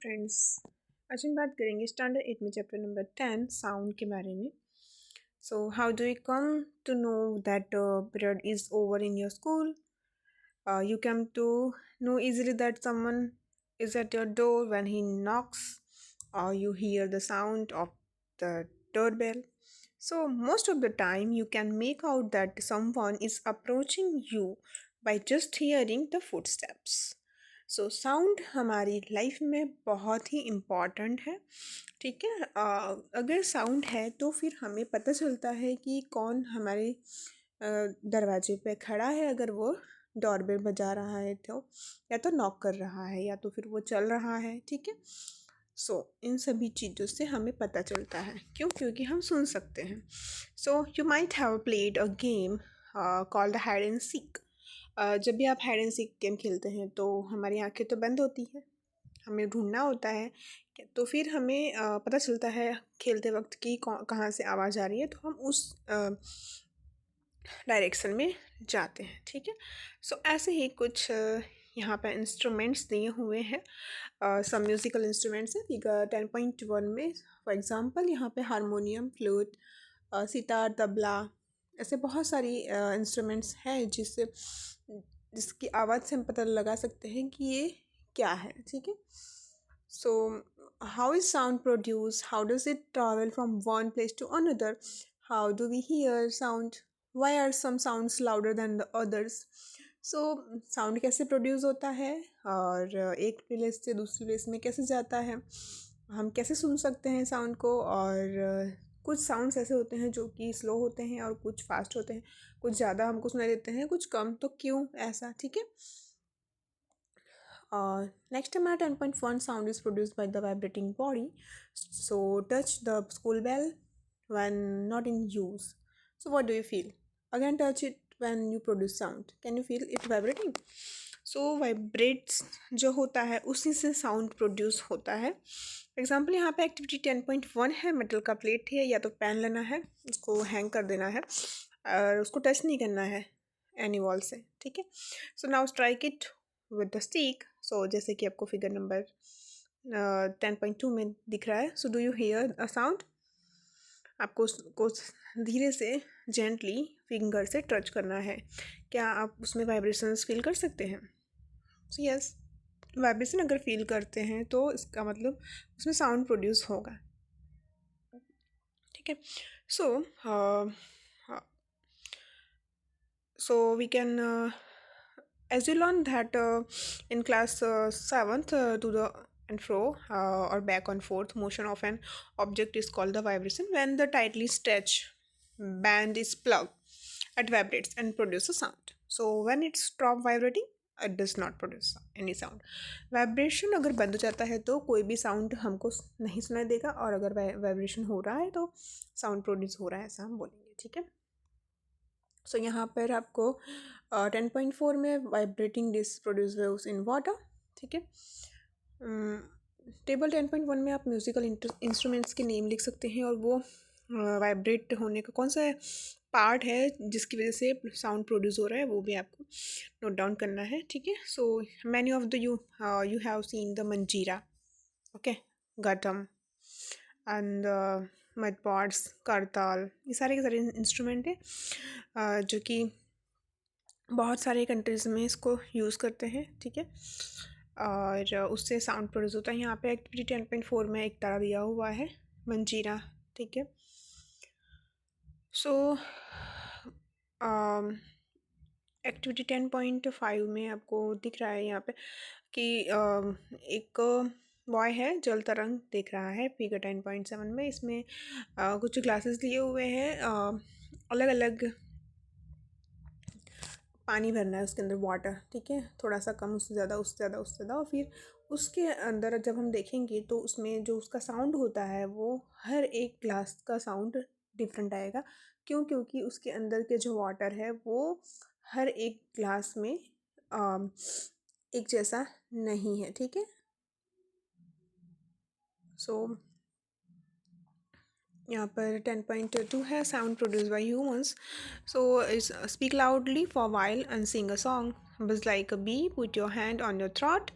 Friends, आज हम बात करेंगे स्टैंडर्ड 8 में चैप्टर नंबर 10 साउंड के बारे में। So how do you come to know that period is over in your school? You come to know easily that someone is at your door when he knocks, or you hear the sound of the doorbell. So most of the time you can make out that someone is approaching you by just hearing the footsteps. So sound हमारी life में बहुत ही important है। ठीक है, अगर sound है तो फिर हमें पता चलता है कि कौन हमारे दरवाजे पे खड़ा है। अगर वो डोरबेल बजा रहा है तो, या तो नॉक कर रहा है, या तो फिर वो चल रहा है। ठीक है, सो इन सभी चीज़ों से हमें पता चलता है। क्यों? क्योंकि हम सुन सकते हैं। So you might have played a game called hide and seek. जब भी आप हाइड एंड सीक गेम खेलते हैं तो हमारी आंखें तो बंद होती हैं, हमें ढूंढना होता है। तो फिर हमें पता चलता है खेलते वक्त कि कहाँ से आवाज़ आ रही है, तो हम उस डायरेक्शन में जाते हैं। ठीक है, सो ऐसे ही कुछ यहाँ पे इंस्ट्रूमेंट्स दिए हुए हैं। सब म्यूज़िकल इंस्ट्रूमेंट्स हैं फिगर 10.1 में। फॉर एग्ज़ाम्पल यहाँ पे हारमोनियम, फ्लूट, सितार, तबला, ऐसे बहुत सारी इंस्ट्रूमेंट्स हैं जिसकी आवाज़ से हम पता लगा सकते हैं कि ये क्या है। ठीक है, so how is sound produce, how does it travel from one place to another, how do we hear sound, why are some sounds louder than the others. So sound कैसे प्रोड्यूस होता है और एक प्लेस से दूसरी place में कैसे जाता है, हम कैसे सुन सकते हैं साउंड को। और कुछ साउंड्स ऐसे होते हैं जो कि स्लो होते हैं और कुछ फास्ट होते हैं, कुछ ज़्यादा हमको सुनाई देते हैं, कुछ कम, तो क्यों ऐसा। ठीक है, next time at 10.1 sound is produced by the vibrating body. So touch the school bell when not in use. So what do you feel? Again touch it when you produce sound. Can you feel it vibrating? So vibrates जो होता है उसी से sound produce होता है। Example यहाँ पे activity 10.1 है, मेटल का प्लेट है, या तो पेन लेना है, उसको हैंग कर देना है और उसको टच नहीं करना है एनी वॉल से। ठीक है, so now strike it with the stick. So जैसे कि आपको फिगर नंबर 10.2 में दिख रहा है। So do you here a sound? आपको उसको धीरे से जेंटली फिंगर से टच करना है। क्या आप उसमें वाइब्रेशंस फील कर सकते हैं? सो यस, वाइब्रेशन अगर फील करते हैं तो इसका मतलब उसमें साउंड प्रोड्यूस होगा। ठीक है, सो so we can as you learn that in class 7th, to the and fro or back and forth motion of an object is called the vibration. When the tightly stretched band is plugged, it vibrates and produces sound. So when it stop vibrating, it does not produce any sound. Vibration अगर बंद हो जाता है तो कोई भी sound हमको नहीं सुनाई देगा, और अगर वाइब्रेशन हो रहा है तो साउंड प्रोड्यूस हो रहा है, ऐसा हम बोलेंगे। ठीक है, सो यहाँ पर आपको 10.4 में vibrating disc produce waves in water. ठीक है, टेबल 10.1 में आप म्यूज़िकल इंस्ट्रूमेंट्स के नेम लिख सकते हैं और वो वाइब्रेट होने का कौन सा पार्ट है जिसकी वजह से साउंड प्रोड्यूस हो रहा है, वो भी आपको नोट डाउन करना है। ठीक है, so many of the you have seen the मंजीरा, ओके, घटम एंड मटपॉट्स, करताल, ये सारे के सारे इंस्ट्रूमेंट हैं जो कि बहुत सारे कंट्रीज़ में इसको यूज़ करते हैं। ठीक है, और उससे साउंड प्रोड्यूस होता है। यहाँ पे एक्टिविटी 10.4 में एक तारा दिया हुआ है, मंजीरा। ठीक है, सो एक्टिविटी 10.5 में आपको दिख रहा है यहाँ पे कि एक बॉय है, जल तरंग देख रहा है फिगर 10.7 में। इसमें कुछ ग्लासेस लिए हुए हैं, अलग अलग पानी भरना है उसके अंदर, वाटर। ठीक है, थोड़ा सा कम, उससे ज़्यादा, उससे ज़्यादा, उससे ज़्यादा, और फिर उसके अंदर जब हम देखेंगे तो उसमें जो उसका साउंड होता है वो हर एक ग्लास का साउंड डिफरेंट आएगा। क्यों? क्योंकि उसके अंदर के जो वाटर है वो हर एक ग्लास में एक जैसा नहीं है। ठीक है, सो यहाँ पर 10.2 है sound produce by humans. So is speak loudly for while and sing a song. Buzz like a bee put your hand on your throat.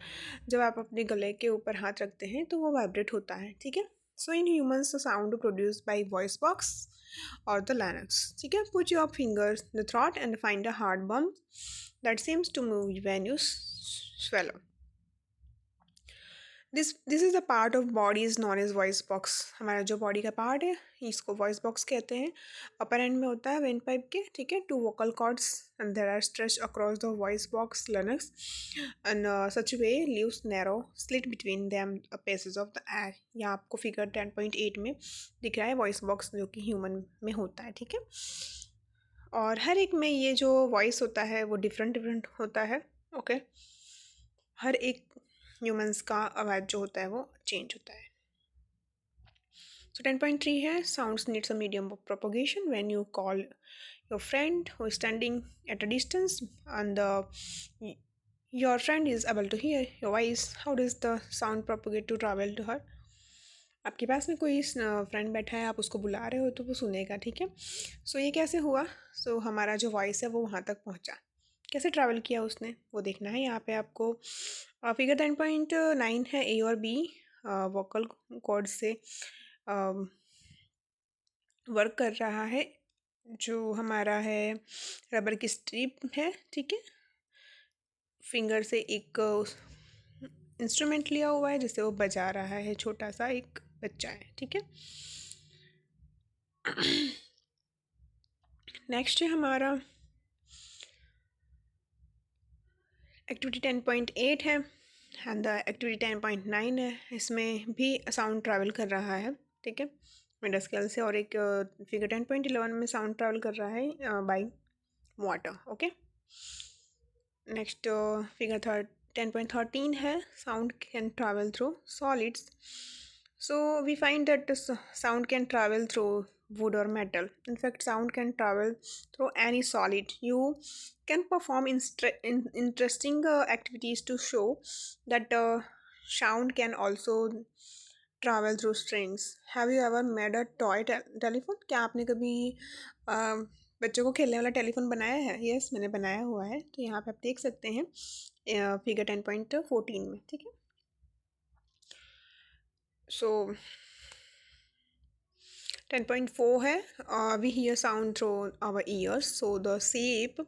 जब आप अपने गले के ऊपर हाथ रखते हैं तो वो वाइब्रेट होता है. ठीक है. So in humans sound produce by voice box और द लैरिंक्स. ठीक है. Put your fingers the throat and find a hard bump that seems to move when you swallow. This is the part of body is known as voice box. हमारा जो body का part है इसको voice box कहते हैं. अपर and में होता है वेन पाइप के. ठीक है. Two vocal cords and there are stretch across the voice box larynx and such way leaves narrow slit between them passes of the air. यहाँ आपको फिगर 10.8 में दिख रहा है वॉइस बॉक्स जो कि ह्यूमन में होता है. ठीक है. और हर एक में ये जो वॉइस होता है वो डिफरेंट डिफरेंट होता है. ओके. हर एक ह्यूमंस का आवाज़ जो होता है वो चेंज होता है. सो 10.3 है sounds needs a medium of propagation. When you call your friend who is standing at a distance and your friend is able to hear your voice, how does the sound propagate to travel to her. आपके पास में कोई friend बैठा है, आप उसको बुला रहे हो तो वो सुनेगा. ठीक है. सो ये कैसे हुआ. सो हमारा जो वॉइस है वो वहाँ तक पहुँचा. कैसे ट्रैवल किया उसने वो देखना है. यहाँ पे आपको फिगर 10.9 है ए और बी वोकल कॉर्ड से वर्क कर रहा है. जो हमारा है रबर की स्ट्रिप है. ठीक है. फिंगर से एक इंस्ट्रूमेंट लिया हुआ है जिससे वो बजा रहा है. छोटा सा एक बच्चा है. ठीक है. नेक्स्ट है हमारा एक्टिविटी 10.8 है एंड एक्टिविटी 10.9 है. इसमें भी साउंड ट्रैवल कर रहा है. ठीक है. मिडल स्केल से. और एक फिगर 10.11 में साउंड ट्रैवल कर रहा है by water. Okay. Next figure 10.13 है sound can travel through solids. So we find that the sound can travel through wood or metal. In fact, sound can travel through any solid. You can perform interesting activities to show that sound can also travel through strings. Have you ever made a toy telephone? क्या आपने कभी बच्चों को खेलने वाला telephone बनाया है. Yes, मैंने बनाया हुआ है. तो यहाँ पे आप देख सकते हैं फिगर 10.14 में. ठीक है. सो 10.4 है we hear sound through our ears. So the shape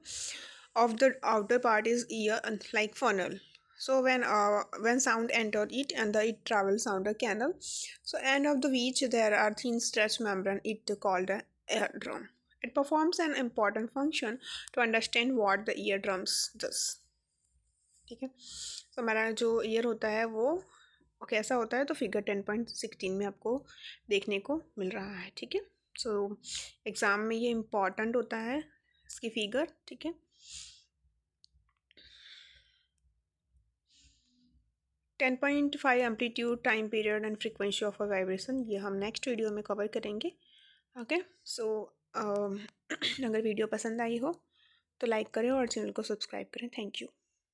of the outer part is ear like funnel. So when sound enter it and it travels sound a canal. So end of the which there are thin stretch membrane it called a eardrum. It performs an important function to understand what the eardrums does. ठीक है. तो हमारा जो year होता है वो कैसा होता है तो फिगर 10.16 में आपको देखने को मिल रहा है. ठीक है. सो एग्ज़ाम में ये इम्पॉर्टेंट होता है इसकी फिगर. ठीक है. 10.5 amplitude time period and frequency of a vibration. ये हम नेक्स्ट वीडियो में कवर करेंगे. ओके. सो अगर वीडियो पसंद आई हो तो लाइक करें और चैनल को सब्सक्राइब करें. Thank you.